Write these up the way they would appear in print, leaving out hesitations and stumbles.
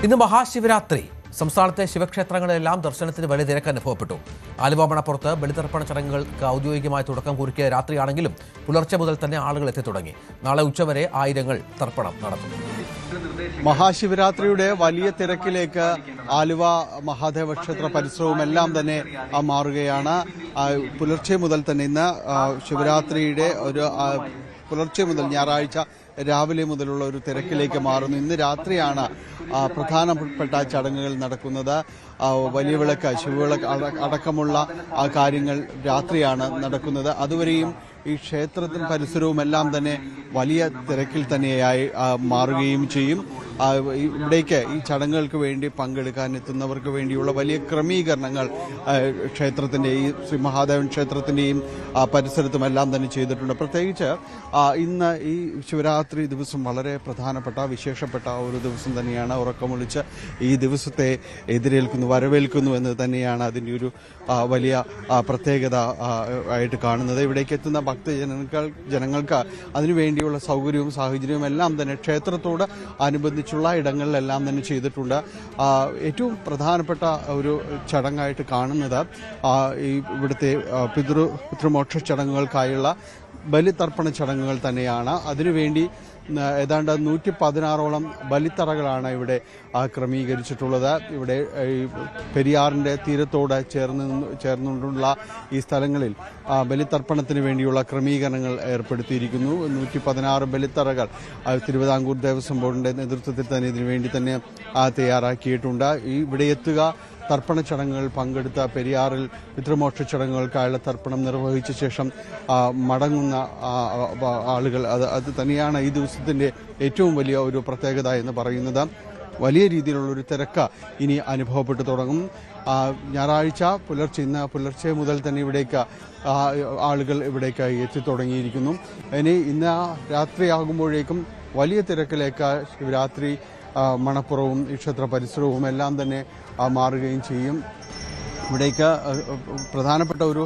ഇന്ന് മഹാശിവരാത്രി. സംസ്ഥാനത്തെ ശിവക്ഷേത്രങ്ങളിലെല്ലാം ദർശനത്തിന് വലിയ തിരക്ക് അനുഭവപ്പെട്ടു. ആലുവ മണപ്പുറത്ത് ബലിതർപ്പണ ചടങ്ങുകൾക്ക് ഔദ്യോഗികമായി തുടക്കം കുറിക്കിയ രാത്രിയാണെങ്കിലും പുലർച്ചെ മുതൽ തന്നെ ആളുകൾ എത്തിത്തുടങ്ങി. നാളെ ഉച്ചവരെ ആയിരങ്ങൾ തർപ്പണം നടത്തും. മഹാശിവരാത്രിയുടെ വലിയ തിരക്കിലേക്ക് ആലുവ മഹാദേവ ക്ഷേത്ര പരിസരവും എല്ലാം തന്നെ മാറുകയാണ്. പുലർച്ചെ മുതൽ തന്നെ ഇന്ന് ശിവരാത്രിയുടെ ഒരു പുലർച്ചെ മുതൽ ഞായറാഴ്ച രാവിലെ മുതലുള്ള ഒരു തിരക്കിലേക്ക് മാറുന്നു. ഇന്ന് രാത്രിയാണ് പ്രധാനപ്പെട്ട ചടങ്ങുകൾ നടക്കുന്നത്. വലിയ വിളക്ക്, ശിവവിളക്ക് അടക്കമുള്ള കാര്യങ്ങൾ രാത്രിയാണ് നടക്കുന്നത്. അതുവരെയും ഈ ക്ഷേത്രത്തിന് പരിസരവും എല്ലാം തന്നെ വലിയ തിരക്കിൽ തന്നെയായി മാറുകയും ചെയ്യും. ഇവിടേക്ക് ഈ ചടങ്ങുകൾക്ക് വേണ്ടി പങ്കെടുക്കാൻ എത്തുന്നവർക്ക് വേണ്ടിയുള്ള വലിയ ക്രമീകരണങ്ങൾ ക്ഷേത്രത്തിന്റെ ഈ ശ്രീ മഹാദേവൻ ക്ഷേത്രത്തിന്റെയും പരിസരത്തും എല്ലാം തന്നെ ചെയ്തിട്ടുണ്ട്. പ്രത്യേകിച്ച് ഇന്ന് ഈ ശിവരാത്രി ദിവസം വളരെ പ്രധാനപ്പെട്ട വിശേഷപ്പെട്ട ഒരു ദിവസം തന്നെയാണ്. ഉറക്കമൊളിച്ച് ഈ ദിവസത്തെ വരവേൽക്കുന്നു എന്ന് തന്നെയാണ് അതിൻ്റെ ഒരു വലിയ പ്രത്യേകത ആയിട്ട് കാണുന്നത്. ഇവിടേക്ക് എത്തുന്ന ജനങ്ങൾക്ക് അതിനുവേണ്ടിയുള്ള സൗകര്യവും സാഹചര്യവും എല്ലാം തന്നെ ക്ഷേത്രത്തോട് അനുബന്ധിച്ചുള്ള ഇടങ്ങളിലെല്ലാം തന്നെ ചെയ്തിട്ടുണ്ട്. ഏറ്റവും ഒരു ചടങ്ങായിട്ട് കാണുന്നത് ഇവിടുത്തെ പിതൃമോക്ഷ ചടങ്ങുകൾക്കായുള്ള ബലിതർപ്പണ ചടങ്ങുകൾ തന്നെയാണ്. അതിനുവേണ്ടി ഏതാണ്ട് 116ഓളം ബലിത്തറകളാണ് ഇവിടെ ക്രമീകരിച്ചിട്ടുള്ളത്. ഇവിടെ പെരിയാറിന്റെ തീരത്തോട് ചേർന്നുകൊണ്ടുള്ള ഈ സ്ഥലങ്ങളിൽ ബലിതർപ്പണത്തിന് വേണ്ടിയുള്ള ക്രമീകരണങ്ങൾ ഏർപ്പെടുത്തിയിരിക്കുന്നു. 116 ബലിത്തറകൾ തിരുവിതാംകൂർ ദേവസ്വം ബോർഡിന്റെ നേതൃത്വത്തിൽ തന്നെ ഇതിനുവേണ്ടി തന്നെ തയ്യാറാക്കിയിട്ടുണ്ട്. ഇവിടെ എത്തുക, തർപ്പണ ചടങ്ങുകൾ പങ്കെടുത്ത പെരിയാറിൽ പിതൃമോക്ഷ ചടങ്ങുകൾക്കായുള്ള തർപ്പണം നിർവഹിച്ച ശേഷം മടങ്ങുന്ന ആളുകൾ, അത് തന്നെയാണ് ഈ ദിവസത്തിന്റെ ഏറ്റവും വലിയ ഒരു പ്രത്യേകത എന്ന് പറയുന്നത്. വലിയ രീതിയിലുള്ളൊരു തിരക്ക് ഇനി അനുഭവപ്പെട്ടു തുടങ്ങും. ഞായറാഴ്ച ഇന്ന് പുലർച്ചെ മുതൽ തന്നെ ഇവിടേക്ക് ആളുകൾ ഇവിടേക്ക് എത്തിത്തുടങ്ങിയിരിക്കുന്നു. ഇന്ന് രാത്രിയാകുമ്പോഴേക്കും വലിയ തിരക്കിലേക്ക് ശിവരാത്രി മണപ്പുറവും ഈ ക്ഷേത്ര പരിസരവും എല്ലാം തന്നെ മാറുകയും ചെയ്യും. ഇവിടേക്ക് പ്രധാനപ്പെട്ട ഒരു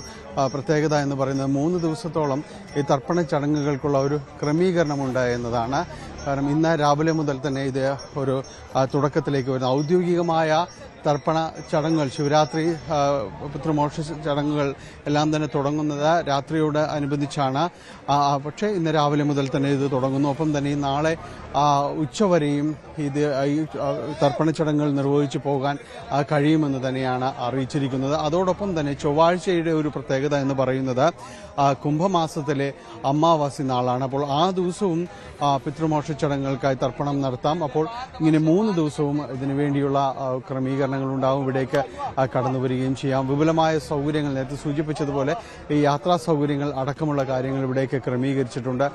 പ്രത്യേകത എന്ന് പറയുന്നത് 3 ദിവസത്തോളം ഈ തർപ്പണ ചടങ്ങുകൾക്കുള്ള ഒരു ക്രമീകരണമുണ്ട് എന്നതാണ്. കാരണം ഇന്ന് രാവിലെ മുതൽ തന്നെ ഇത് ഒരു തുടക്കത്തിലേക്ക് വരുന്ന ഔദ്യോഗികമായ തർപ്പണ ചടങ്ങുകൾ, ശിവരാത്രി പിതൃമോക്ഷ ചടങ്ങുകൾ എല്ലാം തന്നെ തുടങ്ങുന്നത് രാത്രിയോട് അനുബന്ധിച്ചാണ്. പക്ഷേ ഇന്ന് രാവിലെ മുതൽ തന്നെ ഇത് തുടങ്ങുന്നു. ഒപ്പം തന്നെ നാളെ ഉച്ചവരെയും ഈ തർപ്പണ ചടങ്ങുകൾ നിർവഹിച്ചു പോകാൻ കഴിയുമെന്ന് തന്നെയാണ് അറിയിച്ചിരിക്കുന്നത്. അതോടൊപ്പം തന്നെ ചൊവ്വാഴ്ചയുടെ ഒരു പ്രത്യേകത എന്ന് പറയുന്നത് കുംഭമാസത്തിലെ അമാവാസി നാളാണ്. അപ്പോൾ ആ ദിവസവും പിതൃമോക്ഷ ചടങ്ങുകൾക്കായി തർപ്പണം നടത്താം. അപ്പോൾ ഇങ്ങനെ 3 ദിവസവും ഇതിനു വേണ്ടിയുള്ള ക്രമീകരണങ്ങൾ ഉണ്ടാവും. ഇവിടേക്ക് കടന്നു വരികയും ചെയ്യാം. വിപുലമായ സൗകര്യങ്ങൾ, നേരത്തെ സൂചിപ്പിച്ചതുപോലെ ഈ യാത്രാ സൗകര്യങ്ങൾ അടക്കമുള്ള കാര്യങ്ങൾ ഇവിടേക്ക് ക്രമീകരിച്ചിട്ടുണ്ട്.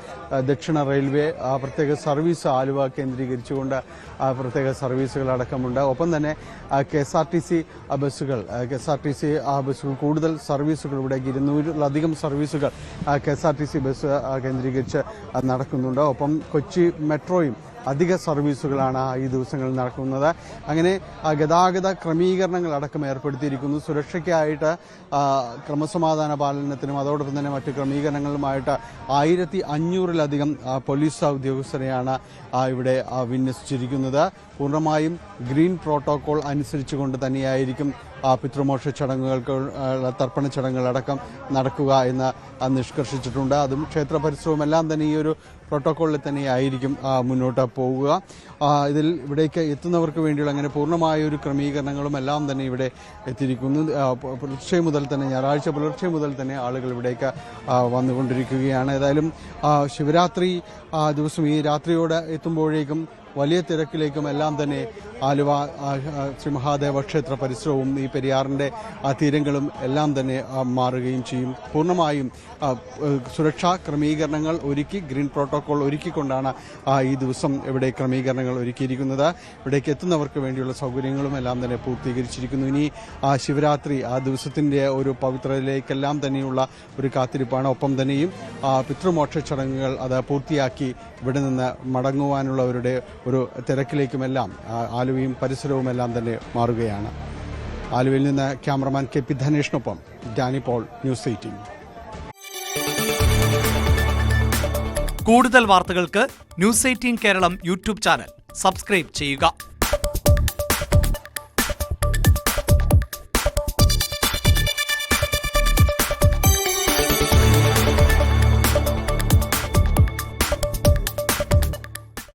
ദക്ഷിണ റെയിൽവേ പ്രത്യേക സർവീസ് ആലുവ കേന്ദ്രീകരിച്ചുകൊണ്ട് പ്രത്യേക സർവീസുകൾ അടക്കമുണ്ട്. ഒപ്പം തന്നെ KSRTC ബസ്സുകൾ കൂടുതൽ സർവീസുകൾ ഇവിടെ 200-ലധികം സർവീസുകൾ KSRTC ബസ് കേന്ദ്രീകരിച്ച് നടക്കുന്നുണ്ട്. ഒപ്പം കൊച്ചി മെട്രോയും അധിക സർവീസുകളാണ് ഈ ദിവസങ്ങളിൽ നടക്കുന്നത്. അങ്ങനെ ഗതാഗത ക്രമീകരണങ്ങൾ അടക്കം ഏർപ്പെടുത്തിയിരിക്കുന്നു. സുരക്ഷയ്ക്കായിട്ട് ക്രമസമാധാന പാലനത്തിനും അതോടൊപ്പം തന്നെ മറ്റ് ക്രമീകരണങ്ങളുമായിട്ട് 1500-ലധികം പോലീസ് ഉദ്യോഗസ്ഥരെയാണ് ഇവിടെ വിന്യസിച്ചിരിക്കുന്നത്. പൂർണ്ണമായും ഗ്രീൻ പ്രോട്ടോകോൾ അനുസരിച്ചുകൊണ്ട് തന്നെയായിരിക്കും പിതൃമോക്ഷ ചടങ്ങുകൾക്ക് തർപ്പണ ചടങ്ങുകളടക്കം നടക്കുക എന്ന് നിഷ്കർഷിച്ചിട്ടുണ്ട്. അതും ക്ഷേത്ര പരിസരവും എല്ലാം തന്നെ ഈ ഒരു പ്രോട്ടോകോളിൽ തന്നെയായിരിക്കും മുന്നോട്ട് പോവുക. ഇവിടേക്ക് എത്തുന്നവർക്ക് വേണ്ടിയുള്ള അങ്ങനെ പൂർണ്ണമായ ഒരു ക്രമീകരണങ്ങളും എല്ലാം തന്നെ ഇവിടെ എത്തിയിരിക്കുന്നു. ഞായറാഴ്ച പുലർച്ചെ മുതൽ തന്നെ ആളുകൾ ഇവിടേക്ക് വന്നുകൊണ്ടിരിക്കുകയാണ്. ഏതായാലും ശിവരാത്രി ദിവസം ഈ രാത്രിയോടെ എത്തുമ്പോഴേക്കും വലിയ തിരക്കിലേക്കും എല്ലാം തന്നെ ആലുവ ശ്രീ മഹാദേവ ക്ഷേത്ര പരിസരവും ഈ പെരിയാറിന്റെ തീരങ്ങളും എല്ലാം തന്നെ മാറുകയും ചെയ്യും. പൂർണ്ണമായും സുരക്ഷാ ക്രമീകരണങ്ങൾ ഒരുക്കി, ഗ്രീൻ പ്രോട്ടോകോൾ ഒരുക്കിക്കൊണ്ടാണ് ഈ ദിവസം ഇവിടെ ക്രമീകരണങ്ങൾ ഒരുക്കിയിരിക്കുന്നത്. ഇവിടേക്ക് എത്തുന്നവർക്ക് വേണ്ടിയുള്ള സൗകര്യങ്ങളും എല്ലാം തന്നെ പൂർത്തീകരിച്ചിരിക്കുന്നു. ഇനി ശിവരാത്രി ആ ദിവസത്തിന്റെ ഒരു പവിത്രതയിലേക്കെല്ലാം തന്നെയുള്ള ഒരു കാത്തിരിപ്പാണ്. ഒപ്പം തന്നെയും പിതൃമോക്ഷ ചടങ്ങുകൾ അത് പൂർത്തിയാക്കി ഇവിടെ നിന്ന് മടങ്ങുവാനുള്ളവരുടെ ഒരു തിരക്കിലേക്കുമെല്ലാം ആലുവയും പരിസരവും എല്ലാം തന്നെ മാറുകയാണ്. ആലുവയിൽ നിന്ന് ക്യാമറമാൻ KP ധനേഷിനൊപ്പം ഡാനി പോൾ, ന്യൂസ് 18. കൂടുതൽ വാർത്തകൾക്ക് news 18 Keralam YouTube channel subscribe ചെയ്യുക.